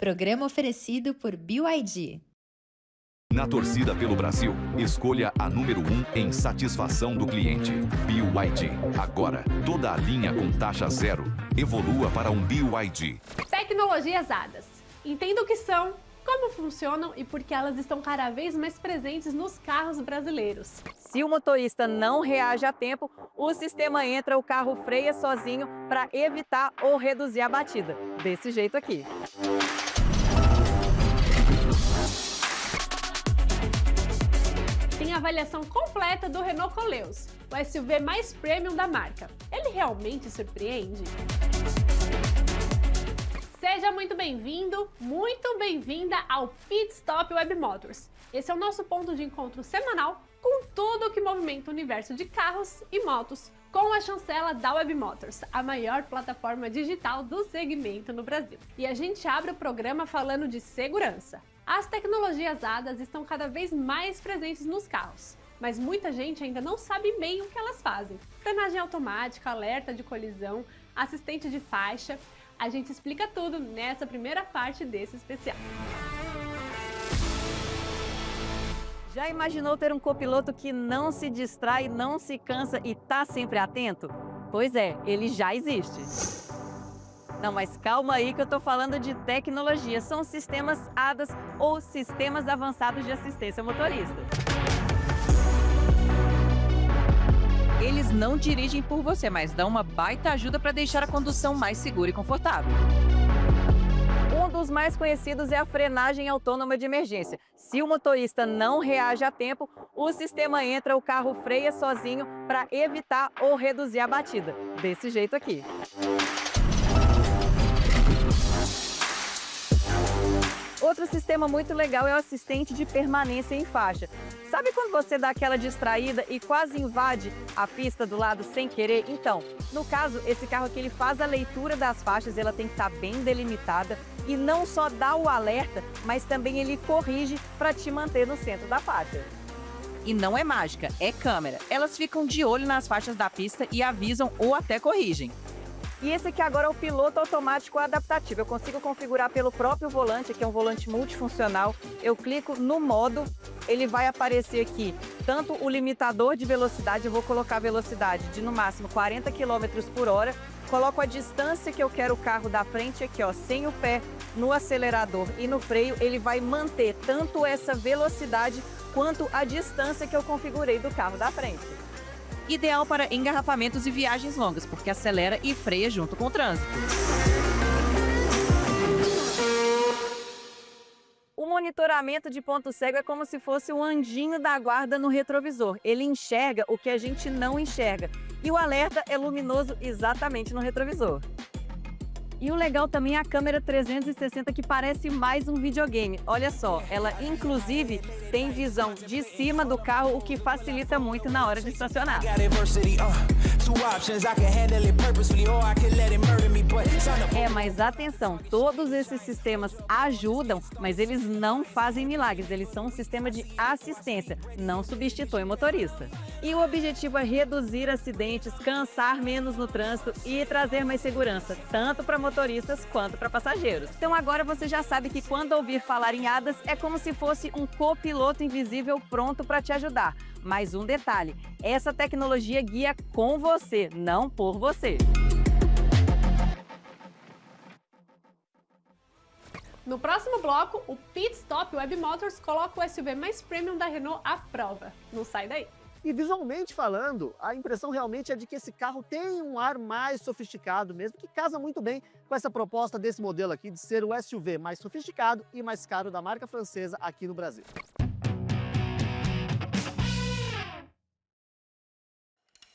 Programa oferecido por BYD. Na torcida pelo Brasil, escolha a número 1 em satisfação do cliente. BYD. Agora, toda a linha com taxa zero. Evolua para um BYD. Tecnologias HADAS. Entenda o que são, como funcionam e por que elas estão cada vez mais presentes nos carros brasileiros. Se o motorista não reage a tempo, o sistema entra, o carro freia sozinho para evitar ou reduzir a batida. Desse jeito aqui. Tem a avaliação completa do Renault Koleos, o SUV mais premium da marca. Ele realmente surpreende? Seja muito bem-vindo, muito bem-vinda ao Pit Stop Web Motors. Esse é o nosso ponto de encontro semanal com tudo que movimenta o universo de carros e motos, com a chancela da Web Motors, a maior plataforma digital do segmento no Brasil. E a gente abre o programa falando de segurança. As tecnologias HADAS estão cada vez mais presentes nos carros, mas muita gente ainda não sabe bem o que elas fazem. Frenagem automática, alerta de colisão, assistente de faixa. A gente explica tudo nessa primeira parte desse especial. Já imaginou ter um copiloto que não se distrai, não se cansa e tá sempre atento? Pois é, ele já existe. Não, mas calma aí que eu tô falando de tecnologia. São sistemas HADAS ou sistemas avançados de assistência ao motorista. Eles não dirigem por você, mas dão uma baita ajuda para deixar a condução mais segura e confortável. Um dos mais conhecidos é a frenagem autônoma de emergência. Se o motorista não reage a tempo, o sistema entra, o carro freia sozinho para evitar ou reduzir a batida. Desse jeito aqui. Outro sistema muito legal é o assistente de permanência em faixa. Sabe quando você dá aquela distraída e quase invade a pista do lado sem querer? Então, no caso, esse carro aqui ele faz a leitura das faixas, ela tem que estar bem delimitada e não só dá o alerta, mas também ele corrige para te manter no centro da faixa. E não é mágica, é câmera. Elas ficam de olho nas faixas da pista e avisam ou até corrigem. E esse aqui agora é o piloto automático adaptativo. Eu consigo configurar pelo próprio volante, que é um volante multifuncional. Eu clico no modo, ele vai aparecer aqui tanto o limitador de velocidade, eu vou colocar a velocidade de no máximo 40 km por hora. Coloco a distância que eu quero o carro da frente aqui, ó, sem o pé no acelerador e no freio. Ele vai manter tanto essa velocidade quanto a distância que eu configurei do carro da frente. Ideal para engarrafamentos e viagens longas, porque acelera e freia junto com o trânsito. O monitoramento de ponto cego é como se fosse o anjinho da guarda no retrovisor. Ele enxerga o que a gente não enxerga. E o alerta é luminoso exatamente no retrovisor. E o legal também é a câmera 360, que parece mais um videogame. Olha só, ela inclusive tem visão de cima do carro, o que facilita muito na hora de estacionar. Mas atenção, todos esses sistemas ajudam, mas eles não fazem milagres. Eles são um sistema de assistência, não substitui o motorista. E o objetivo é reduzir acidentes, cansar menos no trânsito e trazer mais segurança, tanto para motoristas quanto para passageiros. Então agora você já sabe que quando ouvir falar em HADAS é como se fosse um copiloto invisível pronto para te ajudar. Mais um detalhe, essa tecnologia guia com você, não por você. No próximo bloco, o Pit Stop Web Motors coloca o SUV mais premium da Renault à prova. Não sai daí! E visualmente falando, a impressão realmente é de que esse carro tem um ar mais sofisticado mesmo, que casa muito bem com essa proposta desse modelo aqui de ser o SUV mais sofisticado e mais caro da marca francesa aqui no Brasil.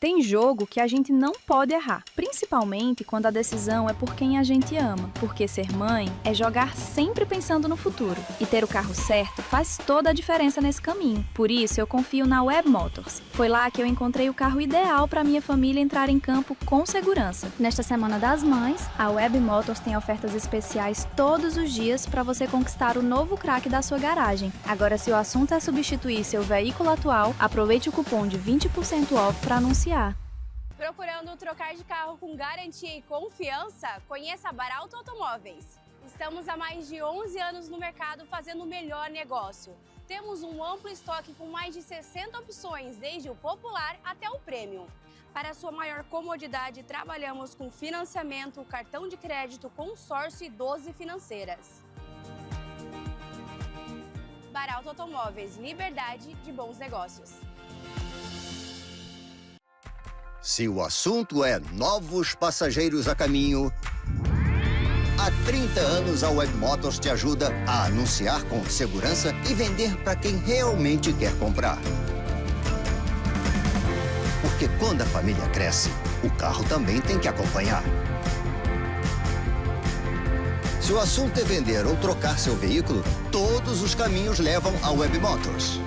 Tem jogo que a gente não pode errar, principalmente quando a decisão é por quem a gente ama, porque ser mãe é jogar sempre pensando no futuro. E ter o carro certo faz toda a diferença nesse caminho. Por isso, eu confio na Web Motors. Foi lá que eu encontrei o carro ideal para minha família entrar em campo com segurança. Nesta Semana das Mães, a Web Motors tem ofertas especiais todos os dias para você conquistar o novo craque da sua garagem. Agora, se o assunto é substituir seu veículo atual, aproveite o cupom de 20% off para anunciar. Procurando trocar de carro com garantia e confiança? Conheça a Baralto Automóveis. Estamos há mais de 11 anos no mercado fazendo o melhor negócio. Temos um amplo estoque com mais de 60 opções, desde o popular até o premium. Para sua maior comodidade, trabalhamos com financiamento, cartão de crédito, consórcio e 12 financeiras. Baralto Automóveis, liberdade de bons negócios. Se o assunto é novos passageiros a caminho, há 30 anos a Webmotors te ajuda a anunciar com segurança e vender para quem realmente quer comprar. Porque quando a família cresce, o carro também tem que acompanhar. Se o assunto é vender ou trocar seu veículo, todos os caminhos levam a Webmotors.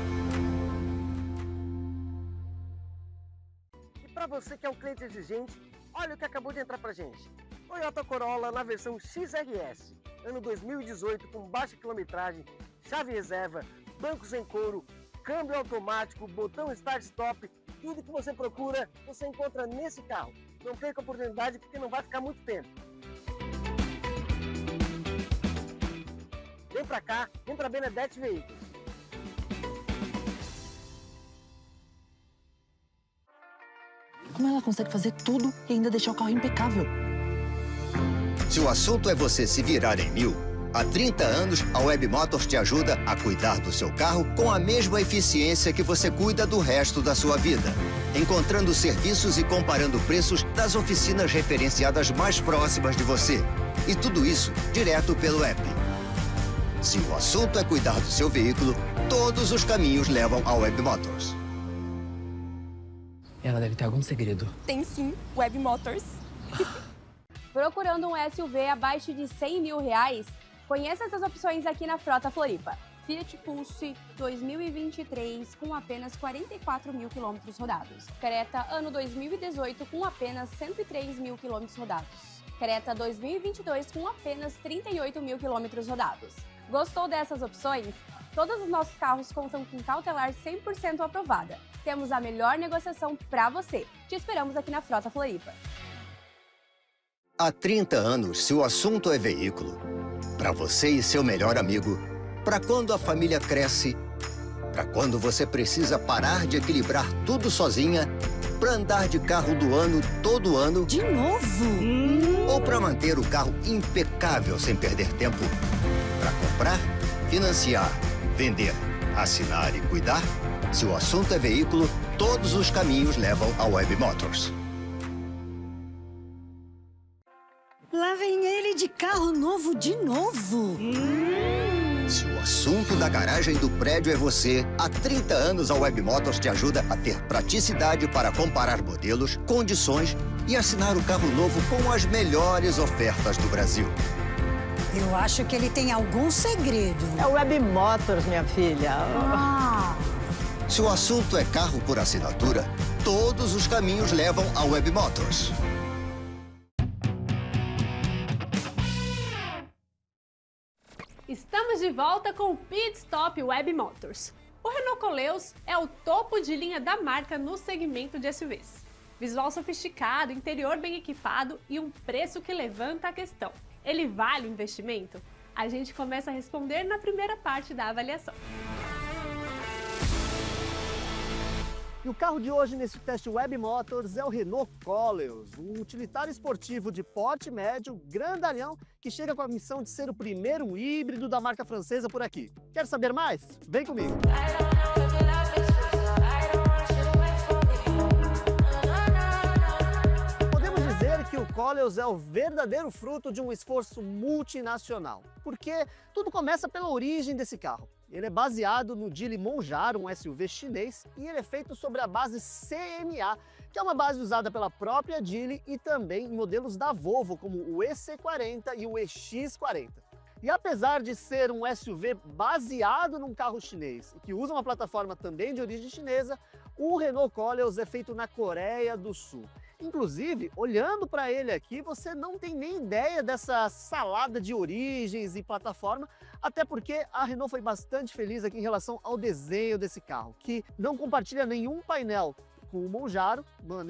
E para você que é um cliente exigente, olha o que acabou de entrar pra gente. Toyota Corolla na versão XRS, ano 2018, com baixa quilometragem, chave reserva, bancos em couro, câmbio automático, botão start-stop, tudo que você procura, você encontra nesse carro. Não perca a oportunidade porque não vai ficar muito tempo. Vem pra cá, vem pra Benedete Veículos. Como ela consegue fazer tudo e ainda deixar o carro impecável? Se o assunto é você se virar em 1000, há 30 anos a Webmotors te ajuda a cuidar do seu carro com a mesma eficiência que você cuida do resto da sua vida. Encontrando serviços e comparando preços das oficinas referenciadas mais próximas de você. E tudo isso direto pelo app. Se o assunto é cuidar do seu veículo, todos os caminhos levam a Webmotors. Ela deve ter algum segredo. Tem sim, Webmotors. Procurando um SUV abaixo de R$100 mil? Conheça essas opções aqui na Frota Floripa. Fiat Pulse 2023 com apenas 44 mil quilômetros rodados. Creta ano 2018 com apenas 103 mil quilômetros rodados. Creta 2022 com apenas 38 mil quilômetros rodados. Gostou dessas opções? Todos os nossos carros contam com cautelar 100% aprovada. Temos a melhor negociação para você. Te esperamos aqui na Frota Floripa. Há 30 anos, se o assunto é veículo, para você e seu melhor amigo, para quando a família cresce, para quando você precisa parar de equilibrar tudo sozinha, para andar de carro do ano todo ano. De novo? Ou para manter o carro impecável sem perder tempo. Para comprar, financiar, vender, assinar e cuidar. Se o assunto é veículo, todos os caminhos levam a Webmotors. Lá vem ele de carro novo de novo. Se o assunto da garagem do prédio é você, há 30 anos a Webmotors te ajuda a ter praticidade para comparar modelos, condições e assinar o carro novo com as melhores ofertas do Brasil. Eu acho que ele tem algum segredo. É o Webmotors, minha filha. Se o assunto é carro por assinatura, todos os caminhos levam a Webmotors. Estamos de volta com o Pit Stop Webmotors. O Renault Koleos é o topo de linha da marca no segmento de SUVs. Visual sofisticado, interior bem equipado e um preço que levanta a questão. Ele vale o investimento? A gente começa a responder na primeira parte da avaliação. E o carro de hoje nesse teste Webmotors é o Renault Koleos, um utilitário esportivo de porte médio, grandalhão, que chega com a missão de ser o primeiro híbrido da marca francesa por aqui. Quer saber mais? Vem comigo! Podemos dizer que o Koleos é o verdadeiro fruto de um esforço multinacional, porque tudo começa pela origem desse carro. Ele é baseado no Geely Monjar, um SUV chinês, e ele é feito sobre a base CMA, que é uma base usada pela própria Geely e também em modelos da Volvo, como o EC40 e o EX40. E apesar de ser um SUV baseado num carro chinês e que usa uma plataforma também de origem chinesa, o Renault Koleos é feito na Coreia do Sul. Inclusive, olhando para ele aqui, você não tem nem ideia dessa salada de origens e plataforma, até porque a Renault foi bastante feliz aqui em relação ao desenho desse carro, que não compartilha nenhum painel com o Monjaro,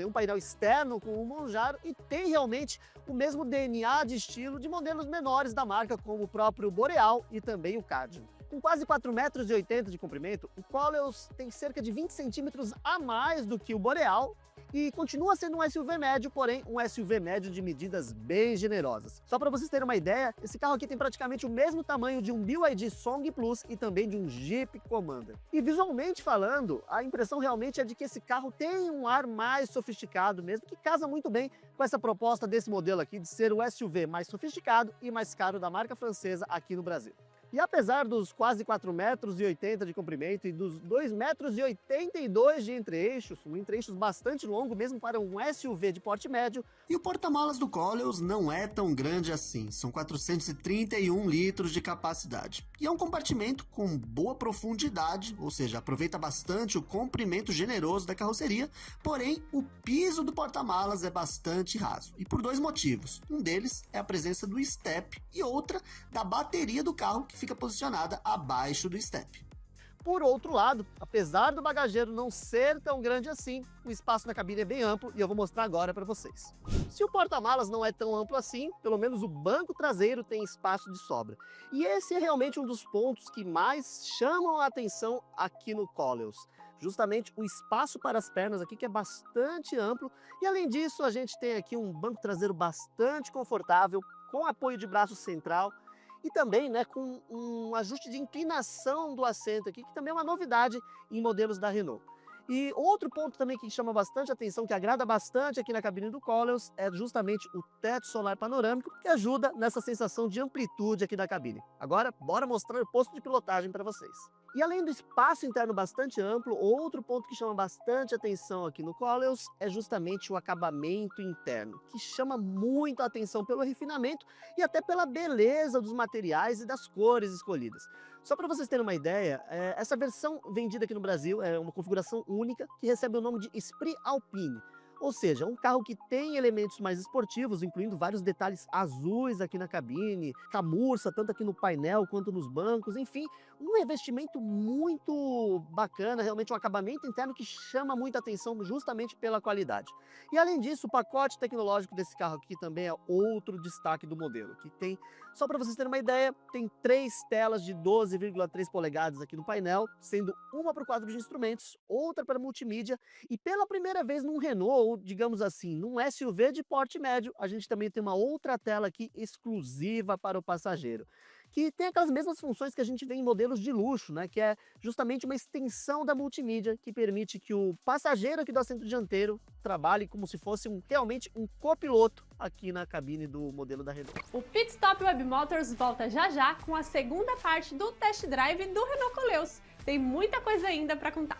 um painel externo com o Monjaro e tem realmente o mesmo DNA de estilo de modelos menores da marca, como o próprio Boreal e também o Cadium. Com quase 4,80 metros de comprimento, o Coleos tem cerca de 20 centímetros a mais do que o Boreal e continua sendo um SUV médio, porém um SUV médio de medidas bem generosas. Só para vocês terem uma ideia, esse carro aqui tem praticamente o mesmo tamanho de um BYD Song Plus e também de um Jeep Commander. E visualmente falando, a impressão realmente é de que esse carro tem um ar mais sofisticado mesmo, que casa muito bem com essa proposta desse modelo aqui de ser o SUV mais sofisticado e mais caro da marca francesa aqui no Brasil. E apesar dos quase 4,80 metros de comprimento e dos 2,82 metros de entre-eixos, um entre-eixos bastante longo mesmo para um SUV de porte médio. E o porta-malas do Coleos não é tão grande assim, são 431 litros de capacidade. E é um compartimento com boa profundidade, ou seja, aproveita bastante o comprimento generoso da carroceria, porém o piso do porta-malas é bastante raso. E por dois motivos, um deles é a presença do step e outra da bateria do carro, que fica posicionada abaixo do step. Por outro lado, apesar do bagageiro não ser tão grande assim, o espaço na cabine é bem amplo e eu vou mostrar agora para vocês. Se o porta-malas não é tão amplo assim, pelo menos o banco traseiro tem espaço de sobra. E esse é realmente um dos pontos que mais chamam a atenção aqui no Coleos. Justamente o espaço para as pernas aqui, que é bastante amplo. E além disso, a gente tem aqui um banco traseiro bastante confortável, com apoio de braço central, e também com um ajuste de inclinação do assento aqui, que também é uma novidade em modelos da Renault. E outro ponto também que chama bastante atenção, que agrada bastante aqui na cabine do Coleos, é justamente o teto solar panorâmico, que ajuda nessa sensação de amplitude aqui da cabine. Agora, bora mostrar o posto de pilotagem para vocês. E além do espaço interno bastante amplo, outro ponto que chama bastante atenção aqui no Coleos é justamente o acabamento interno, que chama muito a atenção pelo refinamento e até pela beleza dos materiais e das cores escolhidas. Só para vocês terem uma ideia, essa versão vendida aqui no Brasil é uma configuração única que recebe o nome de Esprit Alpine. Ou seja, um carro que tem elementos mais esportivos, incluindo vários detalhes azuis aqui na cabine, camurça tanto aqui no painel quanto nos bancos, enfim, um revestimento muito bacana, realmente um acabamento interno que chama muita atenção justamente pela qualidade. E além disso, o pacote tecnológico desse carro aqui também é outro destaque do modelo, que tem, só para vocês terem uma ideia, tem 3 telas de 12,3 polegadas aqui no painel, sendo uma para o quadro de instrumentos, outra para multimídia, e pela primeira vez num Renault, ou digamos assim, num SUV de porte médio, a gente também tem uma outra tela aqui exclusiva para o passageiro, que tem aquelas mesmas funções que a gente vê em modelos de luxo, que é justamente uma extensão da multimídia que permite que o passageiro aqui do assento dianteiro trabalhe como se fosse realmente um copiloto aqui na cabine do modelo da Renault. O Pit Stop Web Motors volta já já com a segunda parte do test drive do Renault Coleos. Tem muita coisa ainda para contar.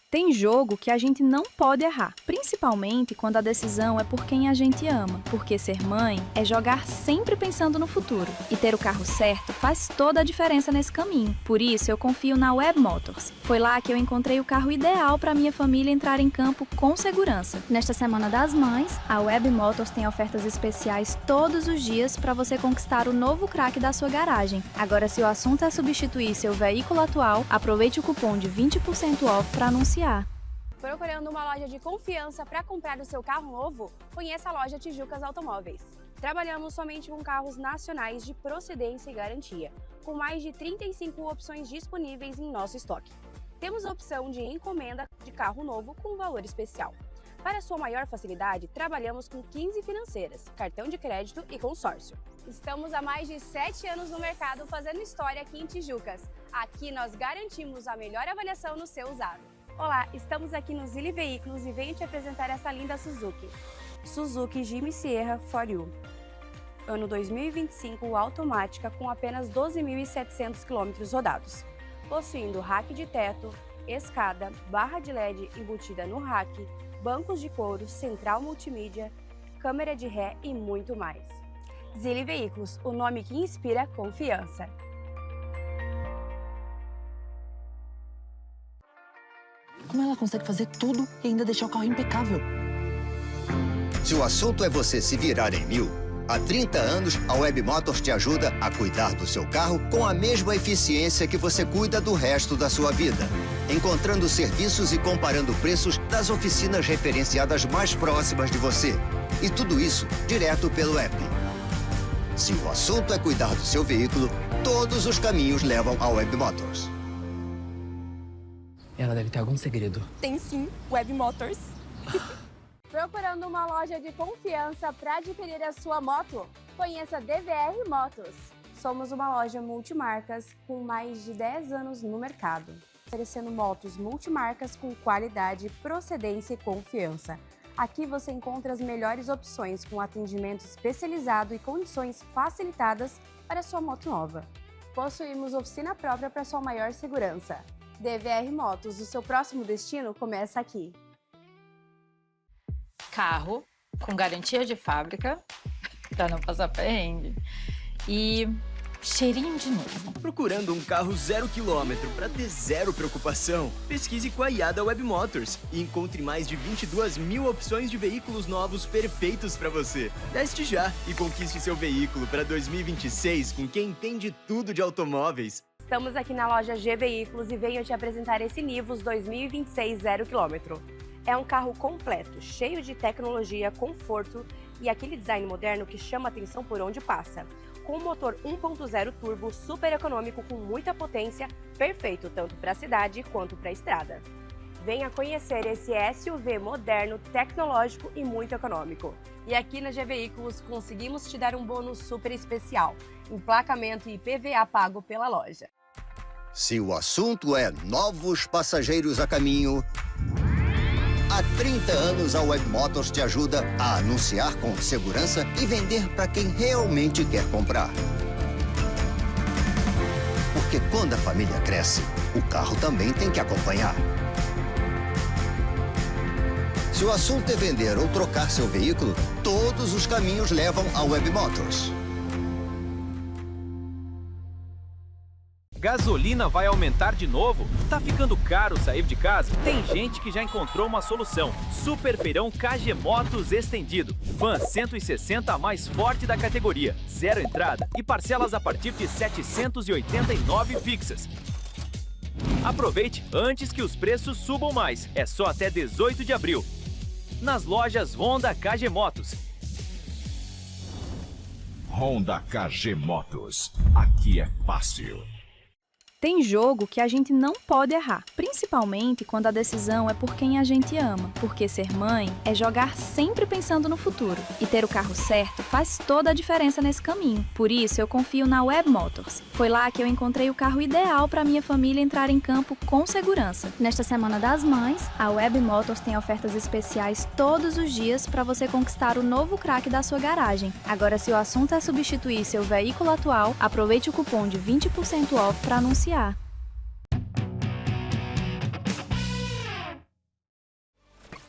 Tem jogo que a gente não pode errar, principalmente quando a decisão é por quem a gente ama, porque ser mãe é jogar sempre pensando no futuro. E ter o carro certo faz toda a diferença nesse caminho. Por isso, eu confio na Web Motors. Foi lá que eu encontrei o carro ideal para minha família entrar em campo com segurança. Nesta Semana das Mães, a Web Motors tem ofertas especiais todos os dias para você conquistar o novo craque da sua garagem. Agora, se o assunto é substituir seu veículo atual, aproveite o cupom de 20% off para anunciar. Procurando uma loja de confiança para comprar o seu carro novo? Conheça a loja Tijucas Automóveis. Trabalhamos somente com carros nacionais de procedência e garantia, com mais de 35 opções disponíveis em nosso estoque. Temos a opção de encomenda de carro novo com valor especial. Para sua maior facilidade, trabalhamos com 15 financeiras, cartão de crédito e consórcio. Estamos há mais de 7 anos no mercado fazendo história aqui em Tijucas. Aqui nós garantimos a melhor avaliação no seu usado. Olá, estamos aqui no Zilli Veículos e venho te apresentar essa linda Suzuki. Suzuki Jimmy Sierra 4U. Ano 2025, automática com apenas 12.700 km rodados. Possuindo rack de teto, escada, barra de LED embutida no rack, bancos de couro, central multimídia, câmera de ré e muito mais. Zilli Veículos, o nome que inspira confiança. Como ela consegue fazer tudo e ainda deixar o carro impecável? Se o assunto é você se virar em 1000, Há 30 anos, a Web Motors te ajuda a cuidar do seu carro com a mesma eficiência que você cuida do resto da sua vida. Encontrando serviços e comparando preços das oficinas referenciadas mais próximas de você. E tudo isso direto pelo app. Se o assunto é cuidar do seu veículo, todos os caminhos levam à Web Motors. Ela deve ter algum segredo. Tem sim, Web Motors. Procurando uma loja de confiança para adquirir a sua moto? Conheça a DVR Motos. Somos uma loja multimarcas com mais de 10 anos no mercado, oferecendo motos multimarcas com qualidade, procedência e confiança. Aqui você encontra as melhores opções com atendimento especializado e condições facilitadas para sua moto nova. Possuímos oficina própria para sua maior segurança. DVR Motos, o seu próximo destino começa aqui. Carro com garantia de fábrica, para não passar perrengue. E cheirinho de novo. Procurando um carro 0 km para ter zero preocupação? Pesquise com a IADA Web Motors e encontre mais de 22 mil opções de veículos novos perfeitos para você. Teste já e conquiste seu veículo para 2026 com quem entende tudo de automóveis. Estamos aqui na loja G Veículos e venho te apresentar esse Nivus 2026 0 km. É um carro completo, cheio de tecnologia, conforto e aquele design moderno que chama atenção por onde passa. Com um motor 1.0 turbo super econômico com muita potência, perfeito tanto para a cidade quanto para a estrada. Venha conhecer esse SUV moderno, tecnológico e muito econômico. E aqui na G Veículos conseguimos te dar um bônus super especial, emplacamento e IPVA pago pela loja. Se o assunto é novos passageiros a caminho, há 30 anos a Web Motors te ajuda a anunciar com segurança e vender para quem realmente quer comprar. Porque quando a família cresce, o carro também tem que acompanhar. Se o assunto é vender ou trocar seu veículo, todos os caminhos levam à Web Motors. Gasolina vai aumentar de novo? Tá ficando caro sair de casa? Tem gente que já encontrou uma solução. Super Feirão KG Motos Estendido. Van 160 a mais forte da categoria. Zero entrada e parcelas a partir de R$ 789 fixas. Aproveite antes que os preços subam mais. É só até 18 de abril. Nas lojas Honda KG Motos. Honda KG Motos. Aqui é fácil. Tem jogo que a gente não pode errar, principalmente quando a decisão é por quem a gente ama, porque ser mãe é jogar sempre pensando no futuro. E ter o carro certo faz toda a diferença nesse caminho. Por isso, eu confio na Web Motors. Foi lá que eu encontrei o carro ideal para minha família entrar em campo com segurança. Nesta Semana das Mães, a Web Motors tem ofertas especiais todos os dias para você conquistar o novo craque da sua garagem. Agora, se o assunto é substituir seu veículo atual, aproveite o cupom de 20% off para anunciar.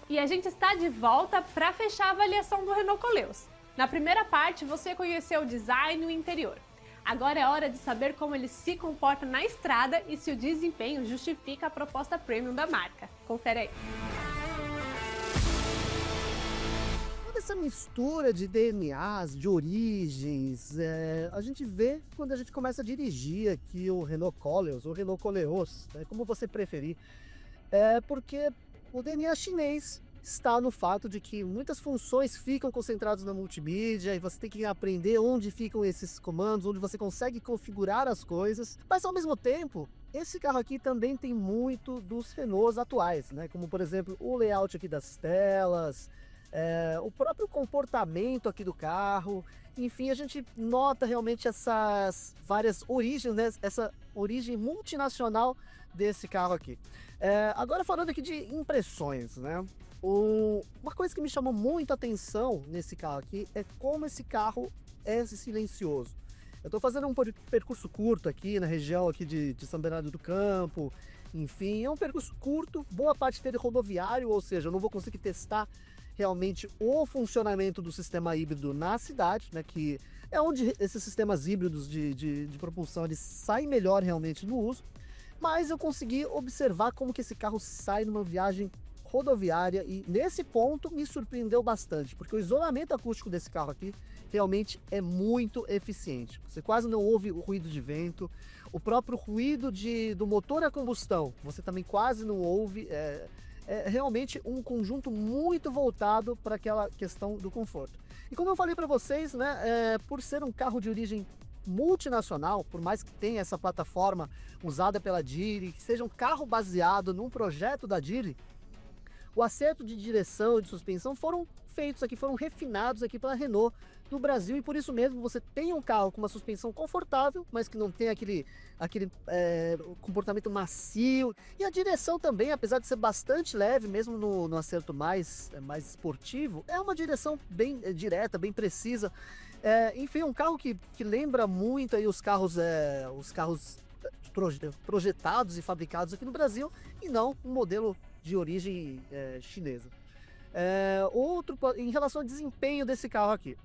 E a gente está de volta para fechar a avaliação do Renault Koleos. Na primeira parte, você conheceu o design e o interior. Agora é hora de saber como ele se comporta na estrada e se o desempenho justifica a proposta premium da marca. Confere aí. Toda essa mistura de DNAs, de origens, a gente vê quando a gente começa a dirigir aqui o Renault Koleos, ou Renault Koleos, né, como você preferir. Porque o DNA chinês está no fato de que muitas funções ficam concentradas na multimídia e você tem que aprender onde ficam esses comandos, onde você consegue configurar as coisas. Mas ao mesmo tempo, esse carro aqui também tem muito dos Renaults atuais, né? Como por exemplo o layout aqui das telas, o próprio comportamento aqui do carro. Enfim, a gente nota realmente essas várias origens, né? Essa origem multinacional desse carro aqui. Agora falando aqui de impressões, né? Uma coisa que me chamou muito a atenção nesse carro aqui é como esse carro é silencioso. Eu estou fazendo um percurso curto aqui na região aqui de São Bernardo do Campo. Enfim, é um percurso curto, boa parte dele rodoviário, ou seja, eu não vou conseguir testar realmente o funcionamento do sistema híbrido na cidade, né, que é onde esses sistemas híbridos de propulsão eles saem melhor realmente no uso, mas eu consegui observar como que esse carro sai numa viagem rodoviária e nesse ponto me surpreendeu bastante, porque o isolamento acústico desse carro aqui realmente é muito eficiente. Você quase não ouve o ruído de vento, o próprio ruído do motor a combustão, você também quase não ouve. É realmente um conjunto muito voltado para aquela questão do conforto. E como eu falei para vocês, né, por ser um carro de origem multinacional, por mais que tenha essa plataforma usada pela Geely, que seja um carro baseado num projeto da Geely, o acerto de direção e de suspensão foram feitos aqui, foram refinados aqui pela Renault no Brasil, e por isso mesmo você tem um carro com uma suspensão confortável, mas que não tem aquele comportamento macio, e a direção também, apesar de ser bastante leve, mesmo no acerto mais esportivo, é uma direção bem direta, bem precisa. Enfim, um carro que lembra muito aí os carros projetados e fabricados aqui no Brasil, e não um modelo de origem chinesa. Em relação ao desempenho desse carro aqui,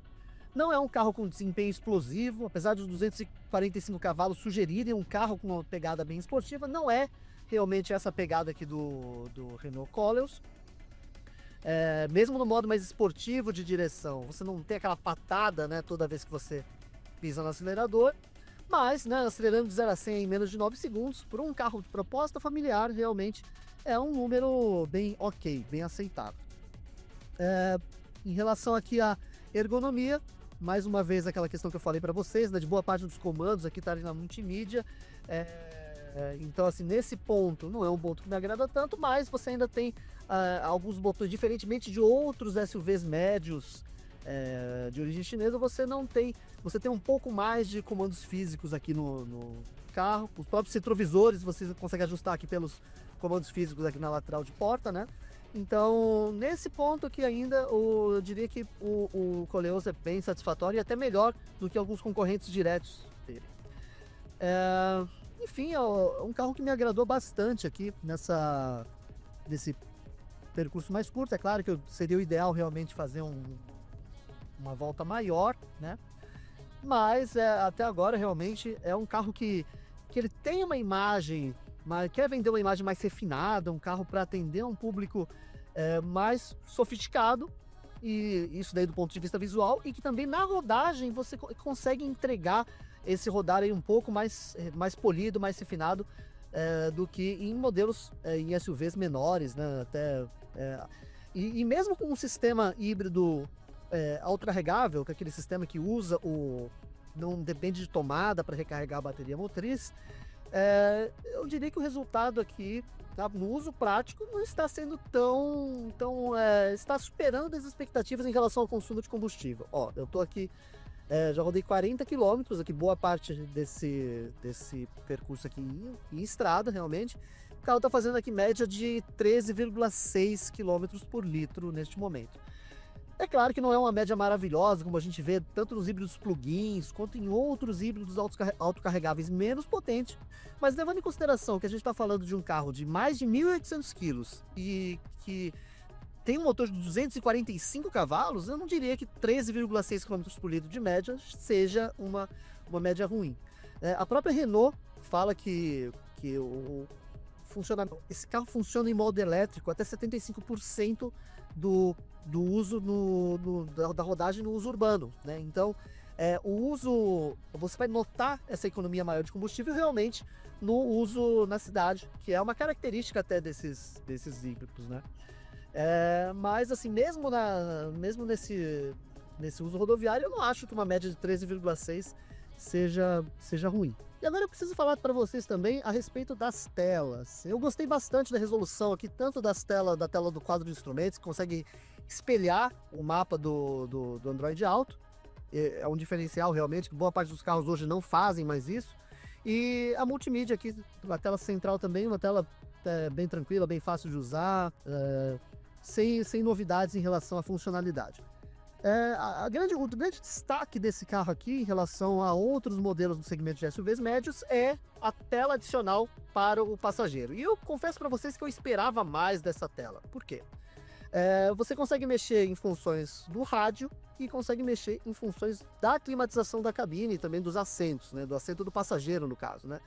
não é um carro com desempenho explosivo, apesar dos 245 cavalos sugerirem um carro com uma pegada bem esportiva, não é realmente essa pegada aqui do Renault Koleos. Mesmo no modo mais esportivo de direção, você não tem aquela patada, né, toda vez que você pisa no acelerador, mas, né, acelerando de 0 a 100 em menos de 9 segundos, por um carro de proposta familiar, realmente é um número bem ok, bem aceitável. Em relação aqui à ergonomia, mais uma vez aquela questão que eu falei para vocês, né, de boa parte dos comandos aqui estarem na multimídia, então assim, nesse ponto não é um ponto que me agrada tanto, mas você ainda tem alguns botões, diferentemente de outros SUVs médios de origem chinesa, você tem um pouco mais de comandos físicos aqui no carro, os próprios retrovisores você consegue ajustar aqui pelos comandos físicos aqui na lateral de porta, né? Então, nesse ponto aqui ainda, eu diria que o Koleos é bem satisfatório e até melhor do que alguns concorrentes diretos dele. Enfim, é um carro que me agradou bastante aqui nesse percurso mais curto. É claro que seria o ideal realmente fazer uma volta maior, né? Mas até agora realmente é um carro que ele tem uma imagem, mas quer vender uma imagem mais refinada, um carro para atender um público mais sofisticado, e isso daí do ponto de vista visual, e que também na rodagem você consegue entregar esse rodar aí um pouco mais polido, mais refinado do que em modelos em SUVs menores, né? E mesmo com um sistema híbrido autocarregável, que é aquele sistema que não depende de tomada para recarregar a bateria motriz, eu diria que o resultado aqui, tá, no uso prático, não está sendo está superando as expectativas em relação ao consumo de combustível. Ó, eu tô aqui, já rodei 40 km aqui, boa parte desse percurso aqui em estrada, realmente. O carro está fazendo aqui média de 13,6 km por litro neste momento. É claro que não é uma média maravilhosa, como a gente vê tanto nos híbridos plug-ins, quanto em outros híbridos autocarregáveis menos potentes, mas levando em consideração que a gente está falando de um carro de mais de 1.800 kg e que tem um motor de 245 cavalos, eu não diria que 13,6 km por litro de média seja uma média ruim. A própria Renault fala que esse carro funciona em modo elétrico até 75% do uso da rodagem no uso urbano, né? Então, você vai notar essa economia maior de combustível realmente no uso na cidade, que é uma característica até desses híbridos, né? Mas assim, mesmo nesse uso rodoviário, eu não acho que uma média de 13,6 seja ruim. E agora eu preciso falar para vocês também a respeito das telas. Eu gostei bastante da resolução aqui, tanto da tela do quadro de instrumentos, que consegue espelhar o mapa do Android Auto. É um diferencial realmente, que boa parte dos carros hoje não fazem mais isso. E a multimídia aqui, a tela central também, uma tela bem tranquila, bem fácil de usar, sem novidades em relação à funcionalidade. O grande destaque desse carro aqui em relação a outros modelos do segmento de SUVs médios é a tela adicional para o passageiro. E eu confesso para vocês que eu esperava mais dessa tela. Por quê? Você consegue mexer em funções do rádio e consegue mexer em funções da climatização da cabine e também dos assentos, né? Do assento do passageiro, no caso, né?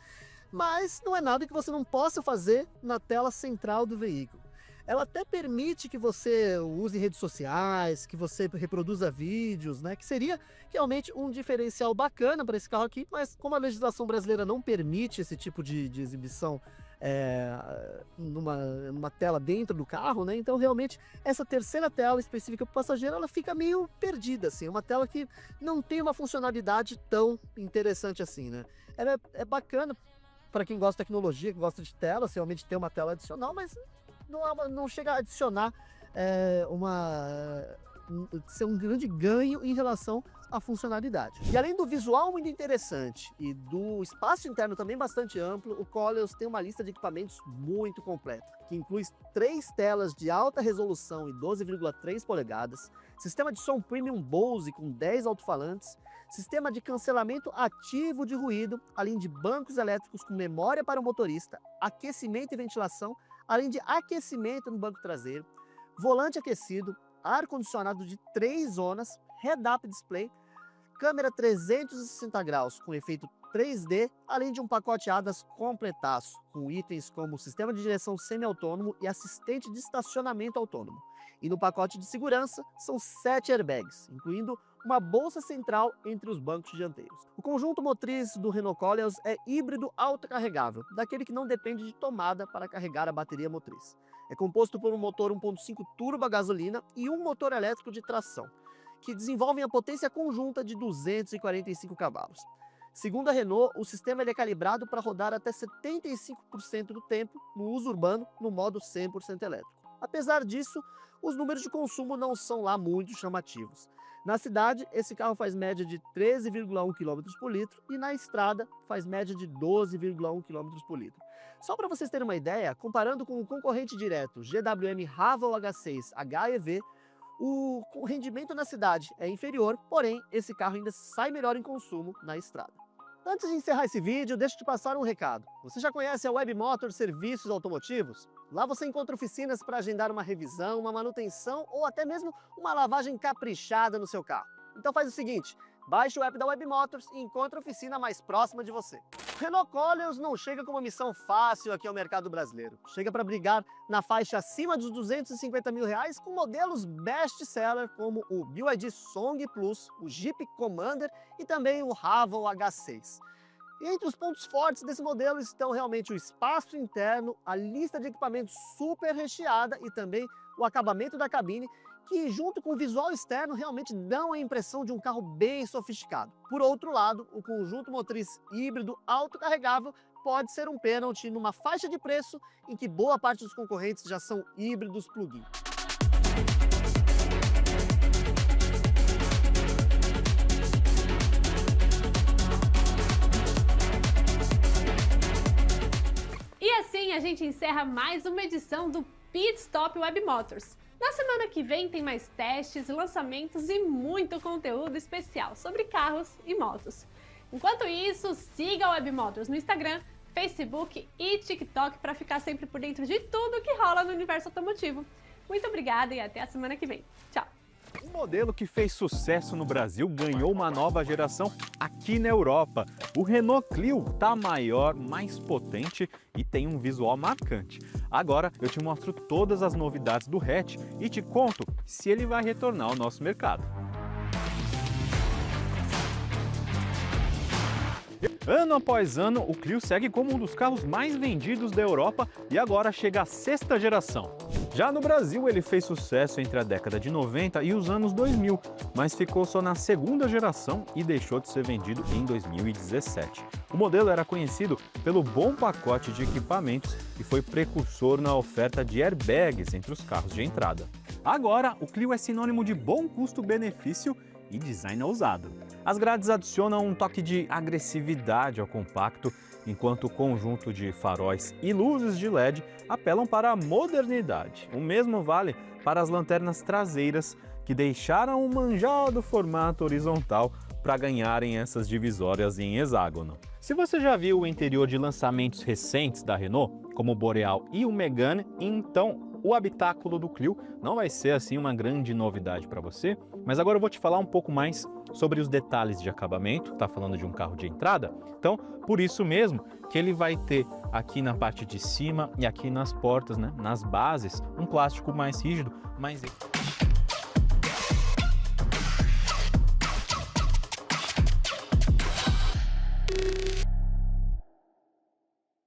Mas não é nada que você não possa fazer na tela central do veículo. ela até permite que você use redes sociais, que você reproduza vídeos, né? Que seria realmente um diferencial bacana para esse carro aqui, mas como a legislação brasileira não permite esse tipo de exibição numa tela dentro do carro, né? Então realmente essa terceira tela específica para o passageiro, ela fica meio perdida, assim, uma tela que não tem uma funcionalidade tão interessante assim, né? Ela é bacana para quem gosta de tecnologia, que gosta de tela, realmente tem uma tela adicional, mas não chega a adicionar ser um grande ganho em relação à funcionalidade. E além do visual muito interessante e do espaço interno também bastante amplo, o Coleos tem uma lista de equipamentos muito completa, que inclui 3 telas de alta resolução e 12,3 polegadas, sistema de som premium Bose com 10 alto-falantes, sistema de cancelamento ativo de ruído, além de bancos elétricos com memória para o motorista, aquecimento e ventilação, além de aquecimento no banco traseiro, volante aquecido, ar-condicionado de 3 zonas, head-up display, câmera 360 graus com efeito 3D, além de um pacote ADAS completaço, com itens como sistema de direção semi-autônomo e assistente de estacionamento autônomo. E no pacote de segurança são 7 airbags, incluindo uma bolsa central entre os bancos dianteiros. O conjunto motriz do Renault Coleos é híbrido autocarregável, daquele que não depende de tomada para carregar a bateria motriz. É composto por um motor 1.5 turbo a gasolina e um motor elétrico de tração, que desenvolvem a potência conjunta de 245 cavalos. Segundo a Renault, o sistema é calibrado para rodar até 75% do tempo no uso urbano no modo 100% elétrico. Apesar disso, os números de consumo não são lá muito chamativos. Na cidade, esse carro faz média de 13,1 km por litro e na estrada faz média de 12,1 km por litro. Só para vocês terem uma ideia, comparando com o concorrente direto GWM Haval H6 HEV, o rendimento na cidade é inferior, porém esse carro ainda sai melhor em consumo na estrada. Antes de encerrar esse vídeo, deixa eu te passar um recado. Você já conhece a Web Motors Serviços Automotivos? Lá você encontra oficinas para agendar uma revisão, uma manutenção ou até mesmo uma lavagem caprichada no seu carro. Então faz o seguinte, baixe o app da Web Motors e encontre a oficina mais próxima de você. O Renault Coleos não chega com uma missão fácil aqui ao mercado brasileiro. Chega para brigar na faixa acima dos R$250 mil com modelos best-seller como o BYD Song Plus, o Jeep Commander e também o Haval H6. E entre os pontos fortes desse modelo estão realmente o espaço interno, a lista de equipamentos super recheada e também o acabamento da cabine, que junto com o visual externo realmente dão a impressão de um carro bem sofisticado. Por outro lado, o conjunto motriz híbrido autocarregável pode ser um pênalti numa faixa de preço em que boa parte dos concorrentes já são híbridos plug-in. E assim a gente encerra mais uma edição do Pit Stop Web Motors. Na semana que vem tem mais testes, lançamentos e muito conteúdo especial sobre carros e motos. Enquanto isso, siga a Web Motors no Instagram, Facebook e TikTok para ficar sempre por dentro de tudo que rola no universo automotivo. Muito obrigada e até a semana que vem. Tchau! Um modelo que fez sucesso no Brasil ganhou uma nova geração aqui na Europa. O Renault Clio tá maior, mais potente e tem um visual marcante. Agora eu te mostro todas as novidades do hatch e te conto se ele vai retornar ao nosso mercado. Ano após ano, o Clio segue como um dos carros mais vendidos da Europa e agora chega à 6ª geração. Já no Brasil, ele fez sucesso entre a década de 90 e os anos 2000, mas ficou só na 2ª geração e deixou de ser vendido em 2017. O modelo era conhecido pelo bom pacote de equipamentos e foi precursor na oferta de airbags entre os carros de entrada. Agora, o Clio é sinônimo de bom custo-benefício e design ousado. As grades adicionam um toque de agressividade ao compacto, enquanto o conjunto de faróis e luzes de LED apelam para a modernidade. O mesmo vale para as lanternas traseiras, que deixaram um manjado formato horizontal para ganharem essas divisórias em hexágono. Se você já viu o interior de lançamentos recentes da Renault, como o Boreal e o Megane, então o habitáculo do Clio não vai ser assim uma grande novidade para você, mas agora eu vou te falar um pouco mais sobre os detalhes de acabamento. Tá falando de um carro de entrada, então por isso mesmo que ele vai ter aqui na parte de cima e aqui nas portas, né, nas bases, um plástico mais rígido, mas